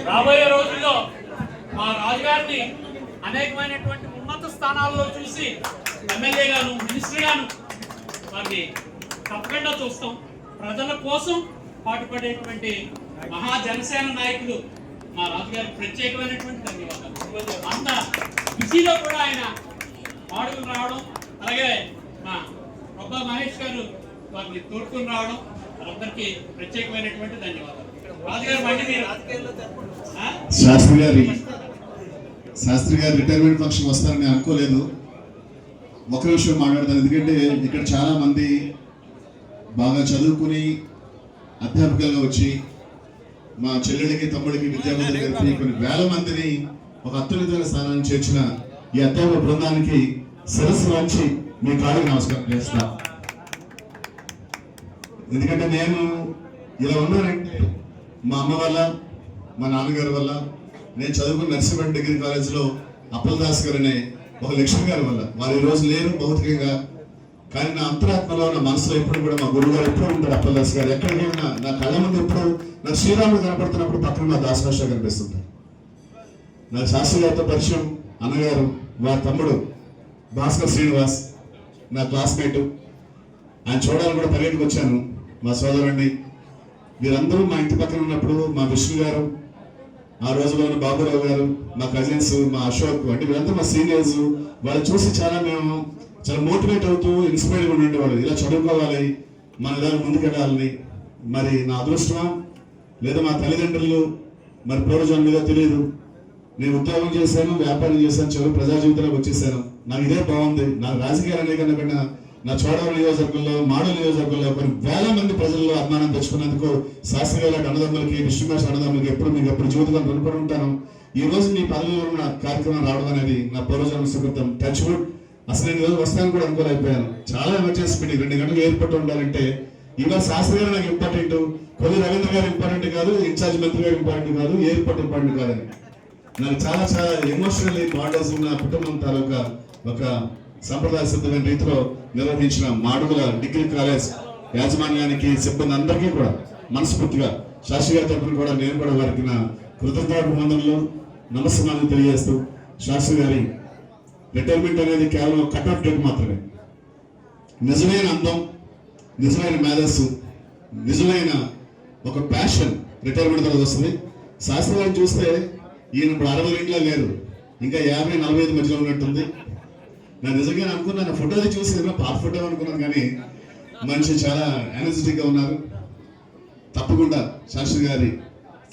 రాబోయే రోజుల్లో మా రాజుగారిని అనేకమైనటువంటి ఉన్నత స్థానాల్లో చూసి ఎమ్మెల్యే గాను మినిస్టర్ గాను వారిని తప్పకుండా చూస్తాం. ప్రజల కోసం పాటుపడేటువంటి మహా జనసేన నాయకులు మా రాజుగారికి ప్రత్యేకమైనటువంటి ధన్యవాదాలు. అంత బిజీలో కూడా ఆయన మాడుకుని రావడం, అలాగే మా రొబ్బా మహేష్ గారు వారిని తోడుకుని రావడం, వాళ్ళందరికీ ప్రత్యేకమైనటువంటి ధన్యవాదాలు. రాజుగారు మళ్ళీ మీరు శాస్త్రి గారి రిటైర్మెంట్ ఫంక్షన్ వస్తారని అనుకోలేదు. ఒక విషయం మాట్లాడతాను, ఎందుకంటే ఇక్కడ చాలా మంది బాగా చదువుకుని అధ్యాపకులుగా వచ్చి మా చెల్లెడికి తమ్ముడికి విద్యార్థులు కలిపి కొన్ని వేల మందిని ఒక అత్యున్నతమైన స్థానాన్ని చేర్చిన ఈ అధ్యాపక బృందానికి శిరస్సు వంచి మీ కాళ్ళకి నమస్కారం చేస్తా. ఎందుకంటే నేను ఇలా ఉన్నానంటే మా అమ్మ వల్ల, మా నాన్నగారి వల్ల, నేను చదువుకున్న నర్సింహ డిగ్రీ కాలేజ్లో అప్పలదాస్ గారు అనే ఒక లెక్చరర్ గారి వల్ల. వారు ఈ రోజు లేరు భౌతికంగా, కానీ నా అంతరాత్మలో నా మనసులో ఎప్పుడు కూడా మా గురువు గారు ఎప్పుడు ఉంటాడు. అప్పలదాస్ గారు ఎక్కడికి వెళ్ళినా నా కళ్ళ ముందు ఎప్పుడు నాకు శ్రీరాముడు కనపడుతున్నప్పుడు పక్కన మా దాసభాష కనిపిస్తుంటారు. నాకు శాస్త్రి గారితో పరిచయం అన్నగారు, వారి తమ్ముడు భాస్కర్ శ్రీనివాస్ నా క్లాస్మేట్. ఆయన చూడాలని కూడా పర్యటనకు వచ్చాను. మా సోదరుడిని వీరందరూ మా ఇంటి పక్కన ఉన్నప్పుడు మా విష్ణు గారు, ఆ రోజులో ఉన్న బాబురావు గారు, మా కజిన్స్, మా అశోక్, అంటే వీళ్ళంతా మా సీనియర్స్. వాళ్ళు చూసి మేము చాలా మోటివేట్ అవుతూ ఇన్స్పైర్గా ఉండేవాళ్ళు. ఇలా చదువుకోవాలి, మన ఇలా ముందుకెళ్ళాలని. మరి నా అదృష్టమా లేదా మా తల్లిదండ్రులు మరి పూర్వజన్మ మీద తెలియదు. నేను ఉద్యోగం చేశాను, వ్యాపారం చేశాను, చివరి ప్రజా జీవితంలోకి వచ్చేసాను. నాకు ఇదే బాగుంది. నాకు రాజకీయాలు అనే కన్నా నా చోడవరం నియోజకవర్గంలో, మాడల నియోజకవర్గంలో కొన్ని వేల మంది ప్రజల్లో అభిమానం తెచ్చుకున్నందుకు శాస్త్రి గారి అన్నదమ్ములకి, విష్ణుమేష్ అన్నదమ్ములకి మీకు ఎప్పుడు జీవితంలో రుణపడి ఉంటాను. ఈ రోజు మీ పదవిలో ఉన్న కార్యక్రమం రావడం అనేది నా పూర్వజన్మ సుకృతం. Touch wood. అసలు నేను రోజు వస్తాను కూడా అనుకోలేకపోయాను. చాలా ఎమర్జెన్సీ మీటింగ్, 2 గంటలు ఎయిర్పోర్ట్ ఉండాలంటే ఇవాళ శాస్త్రి గారు నాకు ఇంపార్టెంట్, కొద్ది రవీంద్ర గారు ఇంపార్టెంట్ కాదు, ఇన్ఛార్జ్ మంత్రి గారు ఇంపార్టెంట్ కాదు, ఎయిర్పోర్ట్ ఇంపార్టెంట్ కాదని నాకు చాలా చాలా ఎమోషనల్లీ బాండర్స్ ఉన్న కుటుంబం తాలూకా ఒక సంప్రదాయ సిద్ధమైన రీతిలో నిర్వహించిన మాడుగుల డిగ్రీ కాలేజ్ యాజమాన్యానికి, సిబ్బంది అందరికీ కూడా మనస్ఫూర్తిగా శాస్త్రి గారి తరఫున కూడా నేను కూడా వారికి నా కృతజ్ఞతాభివందనలు, నమస్కారాలు తెలియజేస్తూ, శాస్త్రి గారి రిటైర్మెంట్ అనేది కేవలం కట్ ఆఫ్ డేట్ మాత్రమే. నిజమైన అందం, నిజమైన మేధస్సు, నిజమైన ఒక ప్యాషన్ రిటైర్మెంట్ తర్వాత వస్తుంది. శాస్త్రి గారిని చూస్తే ఈయన ఇప్పుడు 60 ఇంట్లో లేరు, ఇంకా 50-45 మధ్యలో ఉన్నట్టుంది. నేను నిజంగా అనుకున్నాను, ఫోటోది చూసి పాత ఫోటో అనుకున్నాను, కానీ మనిషి చాలా ఎనర్జెటిక్గా ఉన్నారు. తప్పకుండా శాస్త్రి గారి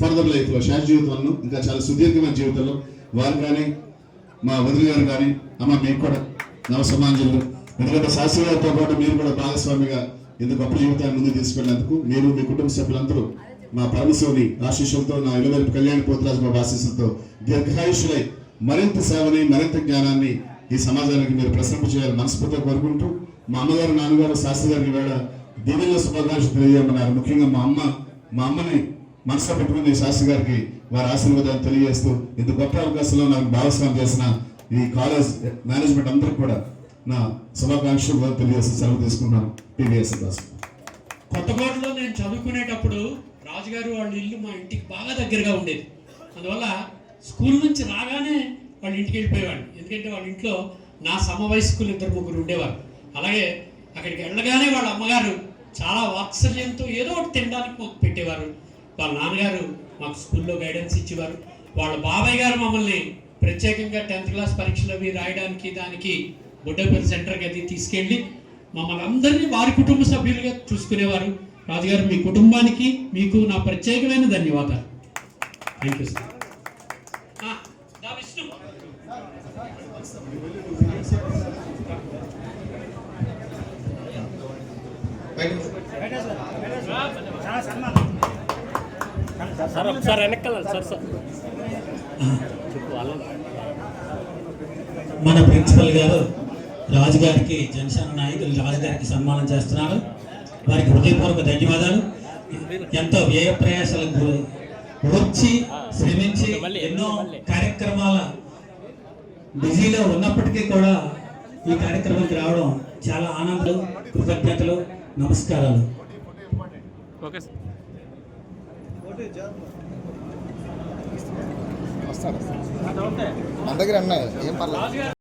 ఫర్దర్ లైఫ్లో, శాస్త్రి జీవితంలో ఇంకా చాలా సుదీర్ఘమైన జీవితంలో వారు కానీ, మా వదిలి గారు కానీ, అమ్మ మీకు కూడా నవసమాంజలు. ఎందుకంటే శాస్త్రి గారితో పాటు మీరు కూడా భాగస్వామిగా ఇంత గొప్ప జీవితాన్ని ముందుకు తీసుకెళ్ళినందుకు మీరు, మీ కుటుంబ సభ్యులందరూ మా పరమశివుని ఆశీస్సులతో, నా ఇలవేల్పు కళ్యాణి పోతురాజు బాబు ఆశీస్సులతో దీర్ఘాయుషులై మరింత సేవని, మరింత జ్ఞానాన్ని ఈ సమాజానికి మీరు ప్రసరింప చేయాలని మనస్ఫూర్తిగా కోరుకుంటూ, మా అమ్మగారు, నాన్నగారు శాస్త్రి గారికి వేళ దీవెనలో శుభాకాంక్షలు తెలియజేయమన్నారు. ముఖ్యంగా మా అమ్మని మనసులో పెట్టుకుని శాస్త్రి గారికి వారి ఆశీర్వాదాలు తెలియజేస్తూ, ఇంత గొప్ప అవకాశంలో నాకు భాగస్వామ్యం చేసిన ఈ కాలేజ్ మేనేజ్మెంట్ అందరికీ కూడా నా శుభాకాంక్షలు తెలియజేస్తూ సెలవు తీసుకున్నాను. పివిఎస్ దాస్. కొత్తకోటలో నేను చదువుకునేటప్పుడు రాజుగారు వాళ్ళ ఇల్లు మా ఇంటికి బాగా దగ్గరగా ఉండేది. అందువల్ల స్కూల్ నుంచి రాగానే వాళ్ళ ఇంటికి వెళ్ళిపోయేవాడు. ఎందుకంటే వాళ్ళ ఇంట్లో నా సమవయస్కులు 2-3 ఉండేవారు. అలాగే అక్కడికి వెళ్ళగానే వాళ్ళ అమ్మగారు చాలా వాత్సల్యంతో ఏదో ఒకటి తినడానికి మాకు పెట్టేవారు. వాళ్ళ నాన్నగారు మాకు స్కూల్లో గైడెన్స్ ఇచ్చేవారు. వాళ్ళ బాబాయ్ గారు మమ్మల్ని ప్రత్యేకంగా 10th క్లాస్ పరీక్షలు అవి రాయడానికి దానికి బుడ్డపల్లి సెంటర్కి అది తీసుకెళ్ళి మమ్మల్ని అందరినీ వారి కుటుంబ సభ్యులుగా చూసుకునేవారు. రాజుగారు, మీ కుటుంబానికి మీకు నా ప్రత్యేకమైన ధన్యవాదాలు. Thank you sir. సార్ ఒకసారి వెనక్కెళ్ళాలి సార్. మన ప్రిన్సిపల్ గారు రాజుగారికి, జనసేన నాయకులు రాజుగారికి సన్మానం చేస్తున్నారు. వారికి హృదయపూర్వక ధన్యవాదాలు. ఎంతో వ్యయ ప్రయాసాలకు వచ్చి శ్రమించి ఎన్నో కార్యక్రమాల బిజీలో ఉన్నప్పటికీ కూడా ఈ కార్యక్రమానికి రావడం చాలా ఆనందం, కృతజ్ఞతలు, నమస్కారాలు. Okay sir. మన దగ్గర అన్నాయి ఏం పర్లేదు.